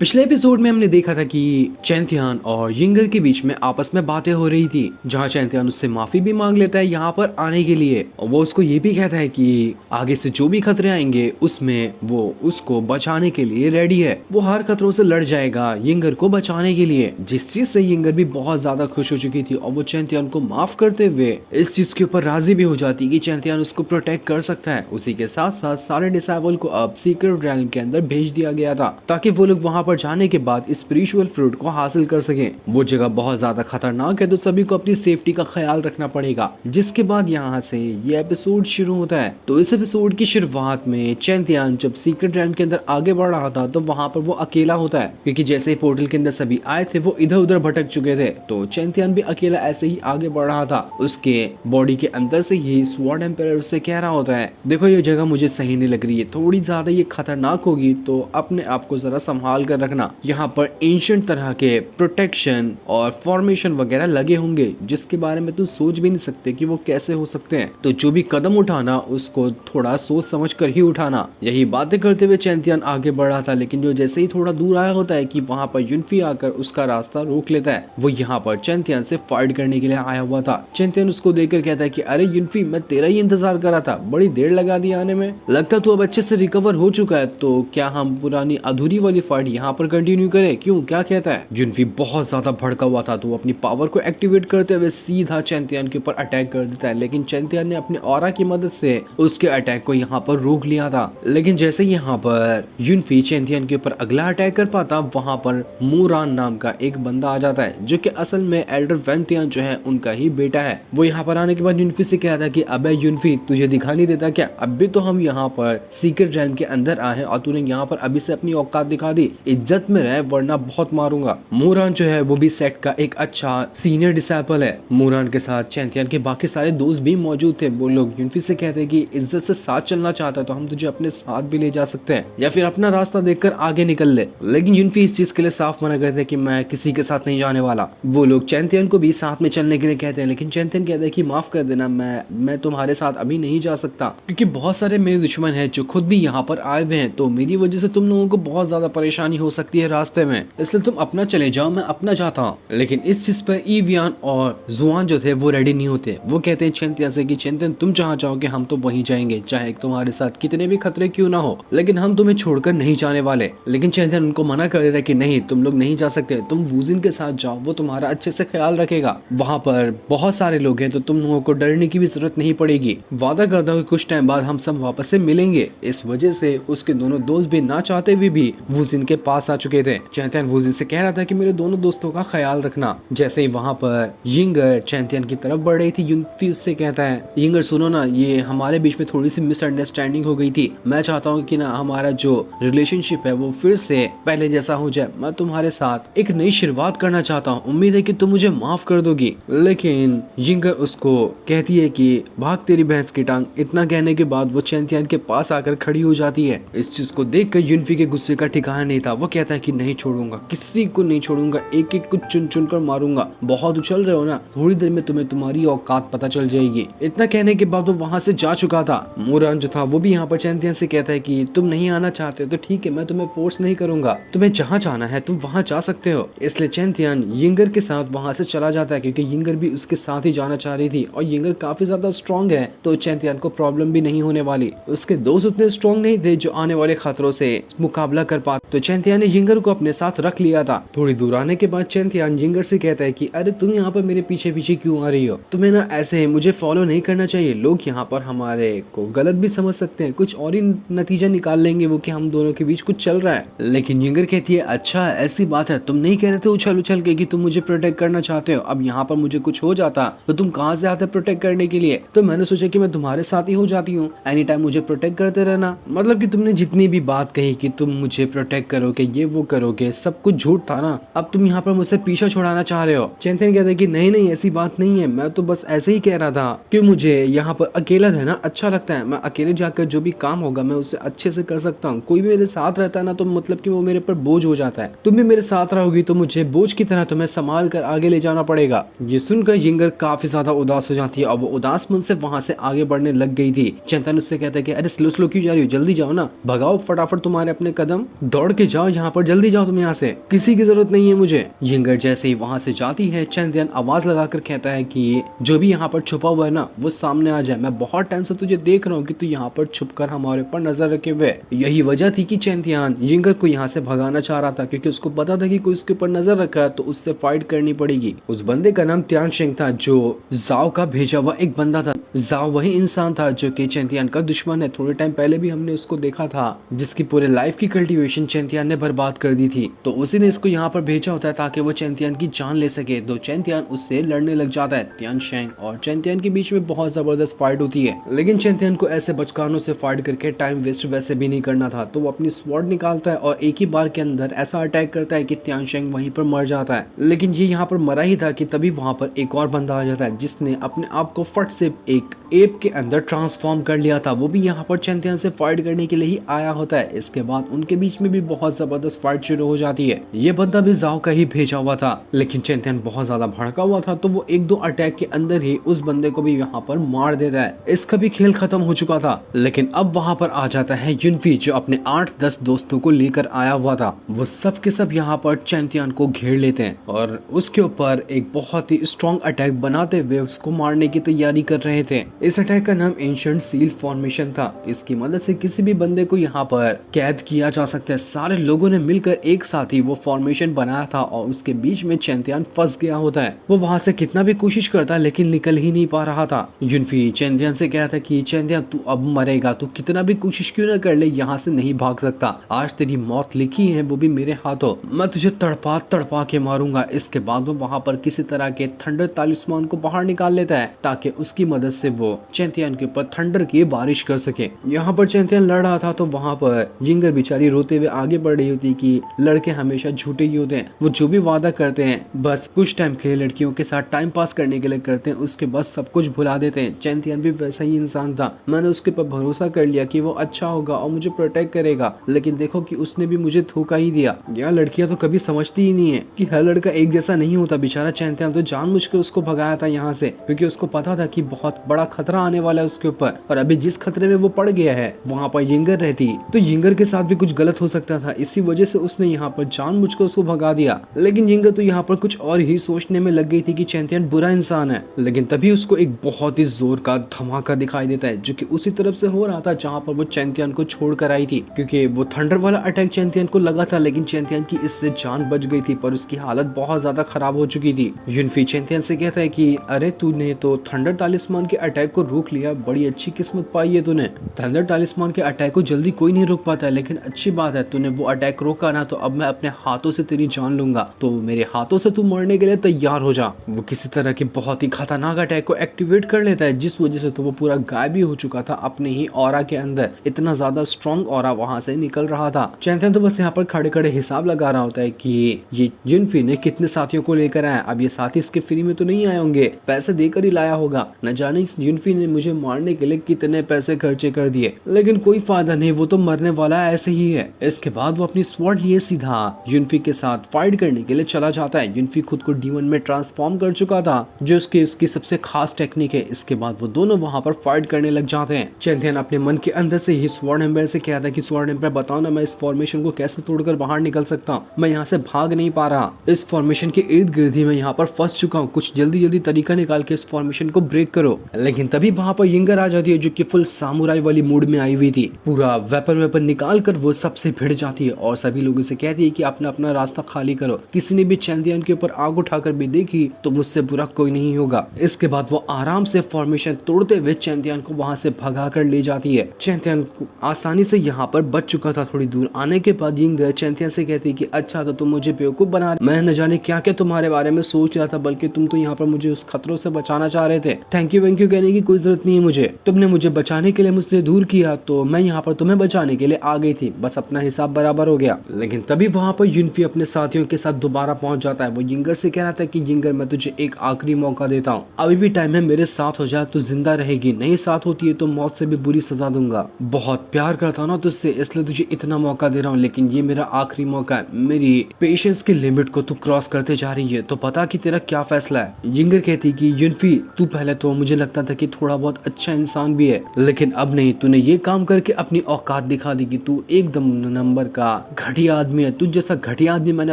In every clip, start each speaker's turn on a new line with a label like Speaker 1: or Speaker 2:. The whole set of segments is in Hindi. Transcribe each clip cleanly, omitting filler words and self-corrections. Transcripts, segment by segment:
Speaker 1: पिछले एपिसोड में हमने देखा था कि चैंतियान और यिंगर के बीच में आपस में बातें हो रही थी, जहां चैंतियान उससे माफी भी मांग लेता है यहाँ पर आने के लिए, और वो उसको ये भी कहता है कि आगे से जो भी खतरे आएंगे उसमें वो उसको बचाने के लिए रेडी है। वो हर खतरों से लड़ जाएगा यिंगर को बचाने के लिए, जिस चीज से यिंगर भी बहुत ज्यादा खुश हो चुकी थी और वो चैंतियान को माफ करते हुए इस चीज के ऊपर राजी भी हो जाती कि चैंतियान उसको प्रोटेक्ट कर सकता है। उसी के साथ साथ सारे डिसेबल को अब सीक्रेट रैलिम के अंदर भेज दिया गया था ताकि वो लोग वहां पर जाने के बाद स्पिरिचुअल फ्रूट को हासिल कर सके। वो जगह बहुत ज्यादा खतरनाक है तो सभी को अपनी सेफ्टी का ख्याल रखना पड़ेगा। जिसके बाद यहाँ से ये एपिसोड शुरू होता है। तो इस एपिसोड की शुरुआत में चैंतियान जब सीक्रेट रैम के अंदर आगे बढ़ रहा था तो वहाँ पर वो अकेला होता है, क्योंकि जैसे ही पोर्टल के अंदर सभी आए थे वो इधर उधर भटक चुके थे। तो चैंतियान भी अकेला ऐसे ही आगे बढ़ रहा था। उसके बॉडी के अंदर से ही स्वॉर्ड एम्पायर उससे कह रहा होता है, देखो ये जगह मुझे सही नहीं लग रही है, थोड़ी ज्यादा ये खतरनाक होगी, तो अपने आप को जरा संभाल कर रखना। यहाँ पर एंशिएंट तरह के प्रोटेक्शन और फॉर्मेशन वगैरह लगे होंगे जिसके बारे में तुम सोच भी नहीं सकते कि वो कैसे हो सकते हैं। तो जो भी कदम उठाना उसको थोड़ा सोच समझ कर ही उठाना। यही बातें करते हुए चैंतियान आगे बढ़ रहा था, लेकिन जो जैसे ही थोड़ा दूर आया होता है कि वहाँ पर युनफी आकर उसका रास्ता रोक लेता है। वो यहाँ पर चैंतियान से फाइट करने के लिए आया हुआ था। चैंतियान उसको देखकर कहता है कि अरे युनफी, मैं तेरा ही इंतजार कर रहा था, बड़ी देर लगा दी आने में, लगता तू अब अच्छे से रिकवर हो चुका है, तो क्या हम पुरानी अधूरी वाली फाइट यहाँ पर कंटिन्यू करें, क्यों, क्या कहता है। युनफी बहुत ज्यादा भड़का हुआ था तो वो अपनी पावर को एक्टिवेट करते हुए सीधा चैंतियान के ऊपर अटैक कर देता है, लेकिन चैंतियान ने अपने ऑरा की मदद से उसके अटैक को यहाँ पर रोक लिया था। लेकिन जैसे यहाँ पर युनफी चैंतियान के ऊपर अगला अटैक कर पाता, वहाँ पर मूरान नाम का एक बंदा आ जाता है जो कि असल में एल्डर वेंतियान जो है उनका ही बेटा है। वो यहाँ पर आने के बाद युनफी से कहता है कि अबे युनफी, तुझे दिखा नहीं देता क्या, अभी तो हम यहाँ पर सीक्रेट रैम के अंदर आए हैं और तूने यहाँ पर अभी से अपनी औकात दिखा दी, इज्जत में रह वरना बहुत मारूंगा। मूरान जो है वो भी सेट का एक अच्छा सीनियर डिसेबल है। मूरान के साथ चैंतियान के बाकी सारे दोस्त भी मौजूद थे। वो लोग युनफी से कहते हैं कि इज्जत से साथ चलना चाहता है तो हम तुझे अपने साथ भी ले जा सकते हैं या फिर अपना रास्ता देखकर आगे निकल ले। लेकिन युनफी इस चीज के लिए साफ मना करते हैं कि मैं किसी के साथ नहीं जाने वाला। वो लोग चैंतियान को भी साथ में चलने के लिए कहते हैं, लेकिन चैंतियान कहता है कि माफ कर देना, मैं तुम्हारे साथ अभी नहीं जा सकता, क्योंकि बहुत सारे मेरे दुश्मन हैं जो खुद भी यहाँ पर आए हुए हैं, तो मेरी वजह से तुम लोगों को बहुत ज्यादा परेशानी हो सकती है रास्ते में, इसलिए तुम अपना चले जाओ, मैं अपना जाता हूँ। लेकिन इस चीज पर ईवियान और जुआन जो थे वो रेडी नहीं होते। वो कहते हैं चैंतियान से कि चैंतियान, तुम जहाँ चाहोगे हम तो वहीं जाएंगे, चाहे तुम्हारे साथ कितने भी खतरे क्यों ना हो, लेकिन हम तुम्हें छोड़कर नहीं जाने वाले। लेकिन चैंतियान उनको मना कर देता है कि नहीं, तुम लोग नहीं जा सकते, तुम वुजिन के साथ जाओ, वो तुम्हारा अच्छे से ख्याल रखेगा, वहाँ पर बहुत सारे लोग हैं तो तुम लोगों को डरने की भी जरूरत नहीं पड़ेगी, वादा करता हूँ कुछ टाइम बाद हम सब वापस से मिलेंगे। इस वजह से उसके दोनों दोस्त भी ना चाहते हुए भी वुजिन के पास आ चुके थे। चैंतियान वुजिन से कह रहा था कि मेरे दोनों दोस्तों का ख्याल रखना। जैसे ही वहाँ पर यिंगर चैंतियान की तरफ बढ़ रही थी, युनफी उससे कहता है, यिंगर सुनो ना, ये हमारे बीच में थोड़ी सी मिसअंडरस्टैंडिंग हो गई थी, मैं चाहता हूँ कि ना हमारा जो रिलेशनशिप है वो फिर से पहले जैसा हो जाए, मैं तुम्हारे साथ एक नई शुरुआत करना चाहता हूँ, उम्मीद है कि तुम मुझे माफ कर दोगी। लेकिन यिंगर उसको कहती है कि भाग तेरी भैंस की टांग। इतना कहने के बाद वो चैंतियान के पास आकर खड़ी हो जाती है। इस चीज को देखकर युनफी के गुस्से का ठिकाना नहीं था। वो कहता है कि नहीं छोड़ूंगा, किसी को नहीं छोड़ूंगा, एक एक को चुन चुन कर मारूंगा, बहुत उछल रहे हो ना, थोड़ी देर में तुम्हें तुम्हारी औकात पता चल जाएगी। इतना कहने के बाद वो वहां से जा चुका था। मूरान जो था वो भी यहाँ पर चैंतियान से कहता है कि तुम नहीं आना चाहते तो ठीक है, मैं तुम्हें फोर्स नहीं करूंगा, तुम्हें जहाँ जाना है तुम वहाँ जा सकते हो। इसलिए चैंतियान यिंगर के साथ वहाँ से चला जाता है, क्योंकि यिंगर भी उसके साथ ही जाना चाह रही थी और यिंगर काफी ज्यादा स्ट्रॉन्ग है तो चैंतियान को प्रॉब्लम भी नहीं होने वाली। उसके दोस्त उतने स्ट्रॉन्ग नहीं थे जो आने वाले खतरों से मुकाबला कर पाते, तो चैंतियान ने यिंगर को अपने साथ रख लिया था। थोड़ी दूर आने के बाद चैंतियान यिंगर से कहता है कि अरे तुम यहाँ पर मेरे पीछे पीछे क्यों आ रही हो, तुम्हें ना ऐसे मुझे फॉलो नहीं करना चाहिए, लोग यहाँ पर हमारे को गलत भी समझ सकते हैं, कुछ और ही नतीजा निकाल लेंगे वो कि हम दोनों के बीच कुछ चल रहा है। लेकिन यिंगर कहती है, अच्छा ऐसी बात है, तुम नहीं कह रहे थे उछल उछल के कि तुम मुझे प्रोटेक्ट करना चाहते हो, अब यहाँ पर मुझे कुछ हो जाता तो तुम कहाँ से आते प्रोटेक्ट करने के लिए, तो मैंने सोचा कि मैं तुम्हारे साथ ही हो जाती हूँ, एनी टाइम मुझे प्रोटेक्ट करते रहना। मतलब कि तुमने जितनी भी बात कही कि तुम मुझे प्रोटेक्ट करोगे, ये वो करोगे, सब कुछ झूठ था ना, अब तुम यहाँ पर मुझसे पीछा छुड़ाना चाह रहे हो। चैंतियान कहते हैं कि नहीं नहीं, ऐसी बात नहीं है, मैं तो बस ऐसे ही कह रहा था कि मुझे यहाँ पर अकेला रहना अच्छा लगता है, मैं अकेले जाकर जो भी काम होगा मैं उससे अच्छे से कर सकता हूँ, कोई भी मेरे साथ रहता है ना तो मतलब कि वो मेरे पर बोझ हो जाता है, तुम भी मेरे साथ रहोगी तो मुझे बोझ की तरह तुम्हें संभाल कर आगे ले जाना पड़ेगा। ये सुनकर यिंगर काफी ज्यादा उदास हो जाती है और वो उदास मन से वहाँ से आगे बढ़ने लग गई थी। चैंतियान उससे कहता है कि अरे स्लो स्लो क्यों जा रही हो, जल्दी जाओ ना, भगाओ फटाफट तुम्हारे अपने कदम, दौड़ के जाओ जाओ यहाँ पर, जल्दी जाओ तुम यहाँ से, किसी की जरूरत नहीं है मुझे। यिंगर जैसे ही वहाँ से जाती है, चैंतियन आवाज लगाकर कहता है कि जो भी यहाँ पर छुपा हुआ है ना वो सामने आ जाए, मैं बहुत टाइम से तुझे देख रहा हूँ कि तू यहाँ पर छुपकर हमारे ऊपर नजर रखे हुए। यही वजह थी कि चैंतियन यिंगर को यहाँ से भगाना चाह रहा था, क्योंकि उसको पता था कि कोई उसके ऊपर नजर रखा है तो उससे फाइट करनी पड़ेगी। उस बंदे का नाम त्यान शेंग था, जो जाओ का भेजा हुआ एक बंदा था। जाओ वही इंसान था जो कि चैंतियन का दुश्मन है। थोड़े टाइम पहले भी हमने उसको देखा था, जिसकी पूरे लाइफ की कल्टीवेशन चैंतियन ने बर्बाद कर दी थी। तो उसी ने इसको यहाँ पर भेजा होता है ताकि वो चैंतियन की जान ले सके। तो चैंतियन उससे लड़ने लग जाता है। त्यान शेंग और चैंतियन के बीच में बहुत जबरदस्त फाइट होती है, लेकिन चैंतियन को ऐसे बचकानों से फाइट करके टाइम वेस्ट वैसे भी नहीं करना था। तो वो अपनी स्वॉर्ड निकालता है और एक ही बार के अंदर ऐसा अटैक करता है कि त्यान शेंग वहीं पर मर जाता है। लेकिन ये यहाँ पर मरा ही था कि तभी वहाँ पर एक और बंदा आ जाता है, जिसने अपने आप को फट से एक एप के अंदर ट्रांसफॉर्म कर लिया था। वो भी यहाँ पर चैंतियन से फाइट करने के लिए ही आया होता है। इसके बाद उनके बीच में भी बहुत जबरदस्त फाइट शुरू हो जाती है। ये बंदा भी जाओ का ही भेजा हुआ था, लेकिन चैंतियन बहुत ज्यादा भड़का हुआ था, तो वो एक दो अटैक के अंदर ही उस बंदे को भी यहाँ पर मार देता है। इसका भी खेल खत्म हो चुका था। लेकिन अब वहाँ पर आ जाता है युनफी, जो अपने 8-10 दोस्तों को लेकर आया हुआ था। वो सब के सब यहाँ पर चैंतियन को घेर लेते हैं और उसके ऊपर एक बहुत ही स्ट्रॉन्ग अटैक बनाते हुए उसको मारने की तैयारी कर रहे थे। इस अटैक का नाम एंशिएंट सील फॉर्मेशन था। इसकी मदद से किसी भी बंदे को यहाँ पर कैद किया जा सकता है। सारे लोगों ने मिलकर एक साथ ही वो फॉर्मेशन बनाया था और उसके बीच में चैंतियन फंस गया होता है। वो वहां से कितना भी कोशिश करता है लेकिन निकल ही नहीं पा रहा था। युनफी चैंतियन से कहता कि चैंतियन तू अब मरेगा, तू कितना भी कोशिश क्यों ना कर ले, यहाँ से नहीं भाग सकता। आज तेरी मौत लिखी है, वो भी मेरे हाथों। मैं तुझे तड़पा तड़पा के मारूंगा। इसके बाद वो वहाँ पर किसी तरह के थंडर तालिस्मान को बाहर निकाल लेता है ताकि उसकी मदद से वो चैंतियन के ऊपर थंडर की बारिश कर सके। यहाँ पर चैंतियन लड़ रहा था तो वहाँ पर यिंगर बेचारी रोते हुए आगे बढ़ रही होती कि लड़के हमेशा झूठे ही होते हैं, वो जो भी वादा करते हैं बस कुछ टाइम के लिए लड़कियों के साथ टाइम पास करने के लिए करते हैं, उसके बाद सब कुछ भुला देते हैं। चैंतियन भी वैसा ही इंसान था। मैंने उसके ऊपर भरोसा कर लिया कि वो अच्छा होगा और मुझे प्रोटेक्ट करेगा, लेकिन देखो कि उसने भी मुझे धोखा ही दिया। यार लड़कियां तो कभी समझती ही नहीं है कि हर लड़का एक जैसा नहीं होता। बेचारा चैंतियन तो जानबूझकर उसको भगाया था यहाँ से, क्योंकि उसको पता था कि बहुत बड़ा खतरा आने वाला है उसके ऊपर। और अभी जिस खतरे में वो पड़ गया है वहाँ पर यिंगर रहती तो यिंगर के साथ भी कुछ गलत हो सकता था। इसी वजह से उसने यहाँ पर जानबूझकर उसको भगा दिया। लेकिन यिंगर तो यहाँ पर कुछ और ही सोचने में लग गई थी कि चैंतियन बुरा इंसान है। लेकिन तभी उसको एक बहुत ही जोर का धमाका दिखाई देता है, जो कि उसी तरफ से हो रहा था जहाँ पर वो चैंतियन को छोड़ कर आई थी। क्योंकि वो थंडर वाला अटैक चैंतियन को लगा था, लेकिन चैंतियन की इससे जान बच गई थी, पर उसकी हालत बहुत ज्यादा खराब हो चुकी थी। युनफी चैंतियन से कहता है कि अरे तूने तो थंडर तालिस्मान के अटैक को रोक लिया, बड़ी अच्छी किस्मत पाई है तूने। थंडर तालिस्मान के अटैक को जल्दी कोई नहीं रोक पाता है, लेकिन अच्छी बात है तूने वो अटैक रोका ना, तो अब मैं अपने हाथों से तेरी जान लूंगा। तो मेरे हाथों से तू मरने के लिए तैयार हो जा। वो किसी तरह के बहुत ही खतरनाक अटैक को एक्टिवेट कर लेता है, जिस वजह से तो वो पूरा गायब भी हो चुका था अपने ही ऑरा के अंदर। इतना ज्यादा स्ट्रॉन्ग ऑरा वहां से निकल रहा था। चैंतियन तो बस यहाँ पर खड़े खड़े हिसाब लगा रहा होता है कि ये युनफी ने कितने साथियों को लेकर आया। अब ये साथी इसके फ्री में तो नहीं आए होंगे, पैसे देकर ही लाया होगा। न जाने इस युनफी ने मुझे मारने के लिए कितने पैसे खर्चे कर दिए, लेकिन कोई फायदा नहीं, वो तो मरने वाला ऐसे ही है। इसके बाद वो अपनी स्वॉर्ड लिए सीधा युनफी के साथ फाइट करने के लिए चला जाता है। युनफी खुद को डीमन में ट्रांसफॉर्म कर चुका था, जो उसकी सबसे खास टेक्निक है। इसके बाद वो दोनों वहां पर फाइट करने लग जाते हैं। चैंतियन अपने मन के अंदर से ही स्वॉर्ड एम्पायर से कहता है कि स्वॉर्ड एम्पायर बताओ ना, मैं इस फॉर्मेशन को कैसे तोड़कर बाहर निकल सकता हूँ, मैं यहाँ से भाग नहीं पा रहा। इस फॉर्मेशन के इर्द गिर्द ही मैं यहाँ पर फंस चुका हूँ, कुछ जल्दी जल्दी तरीका निकाल के इस फॉर्मेशन को ब्रेक करो। लेकिन तभी वहां पर यिंगर आ जाती है, जो कि फुल सामुराई वाली मूड में आई हुई थी। पूरा वेपन निकाल कर वो सबसे भिड़ जाती है और सभी लोगों से कहती है कि अपना अपना रास्ता खाली करो। किसी ने भी चैंतियन के ऊपर आग उठाकर भी देखी तो मुझसे बुरा कोई नहीं होगा। इसके बाद वो आराम से फॉर्मेशन तोड़ते हुए चैंतियन को वहां से भगा कर ले जाती है। चैंतियन को आसानी से यहाँ पर बच चुका था। थोड़ी दूर आने के बाद यिंगर चैंतियन से कहती है कि अच्छा तो तुम मुझे बेवकूफ बना, मैं न जाने क्या क्या तुम्हारे बारे में सोच रहा था, बल्कि तुम तो यहाँ पर मुझे उस खतरों से बचाना चाह रहे थे। थैंक यू कहने की कोई जरूरत नहीं है मुझे, तुमने मुझे बचाने के लिए मुझसे दूर किया तो मैं यहाँ पर तुम्हें बचाने के लिए आ गई थी, बस अपना हिसाब बराबर हो गया। लेकिन तभी वहाँ पर युनफी अपने साथियों के साथ दोबारा पहुंच जाता है। वो यिंगर से कह रहा था कि यिंगर मैं तुझे एक आखिरी मौका देता हूँ, अभी भी टाइम है, मेरे साथ हो जा तो जिंदा रहेगी, नहीं साथ होती है तो मौत से भी बुरी सजा दूंगा। बहुत प्यार करता हूँ ना तुझसे, इसलिए तुझे इतना मौका दे रहा हूँ, लेकिन ये मेरा आखिरी मौका है। मेरी पेशेंस की लिमिट को तू क्रॉस करते जा रही है, तो पता कि तेरा क्या फैसला है। यिंगर कहती कि युनफी तू पहले तो मुझे लगता था कि थोड़ा बहुत अच्छा इंसान भी है, लेकिन अब नहीं, तूने ये काम करके अपनी औकात दिखा दी कि तू एकदम नंबर का घटिया आदमी है, तुझ जैसा घटिया आदमी मैंने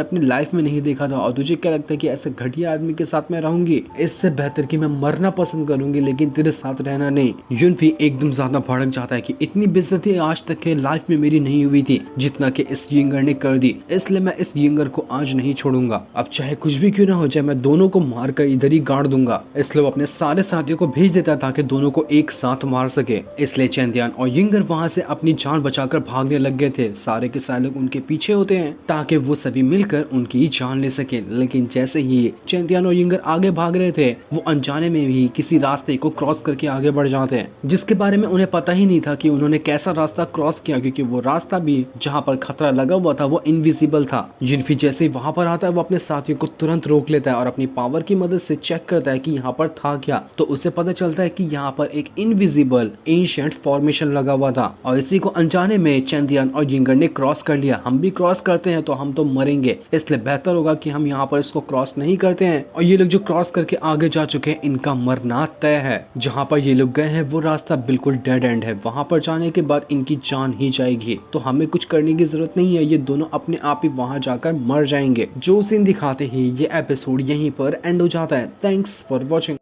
Speaker 1: अपनी लाइफ में नहीं देखा था और तुझे क्या लगता है कि ऐसे घटिया आदमी के साथ मैं रहूंगी? इससे बेहतर कि मैं मरना पसंद करूंगी लेकिन तेरे साथ रहना नहीं। युनफी एकदम ज्यादा भड़क जाता है कि इतनी बेइज्जती आज तक के लाइफ में मेरी नहीं हुई थी जितना कि इस यिंगर ने कर दी, इसलिए मैं इस यिंगर को आज नहीं छोड़ूंगा। अब चाहे कुछ भी क्यों ना हो जाए मैं दोनों को मार कर इधर ही गाड़ दूंगा। इसलिए वो अपने सारे साथियों को भेज देता ताकि दोनों को एक साथ मार सके। इसलिए चैंतियान और यिंगर वहां से अपनी जान बचाकर भागने लग गए थे। सारे के सारे लोग उनके पीछे होते हैं ताकि वो सभी मिलकर उनकी जान ले सके। लेकिन जैसे ही चैंतियान और यिंगर आगे भाग रहे थे वो अनजाने में भी किसी रास्ते को क्रॉस करके आगे बढ़ जाते हैं, जिसके बारे में उन्हें पता ही नहीं था कि उन्होंने कैसा रास्ता क्रॉस किया, क्योंकि वो रास्ता भी जहाँ पर खतरा लगा हुआ था वो इनविजिबल था। युनफी जैसे ही वहां पर आता है वो अपने साथियों को तुरंत रोक लेता है और अपनी पावर की मदद से चेक करता है कि यहाँ पर था क्या। तो उसे पता चलता है कि यहाँ पर एक इनविजिबल एंशिएंट फॉर्मेशन लगा हुआ था और इसी को अनजाने में चैंतियान और यिंगर ने क्रॉस कर लिया। हम भी क्रॉस करते हैं तो हम तो मरेंगे, इसलिए बेहतर होगा कि हम यहाँ पर इसको क्रॉस नहीं करते हैं। और ये लोग जो क्रॉस करके आगे जा चुके हैं इनका मरना तय है। जहाँ पर ये लोग गए हैं वो रास्ता बिल्कुल डेड एंड है, वहां पर जाने के बाद इनकी जान ही जाएगी। तो हमें कुछ करने की जरूरत नहीं है, ये दोनों अपने आप ही वहां जाकर मर जाएंगे। जो सीन दिखाते ही ये एपिसोड यहीं पर एंड हो जाता है। Thanks for watching.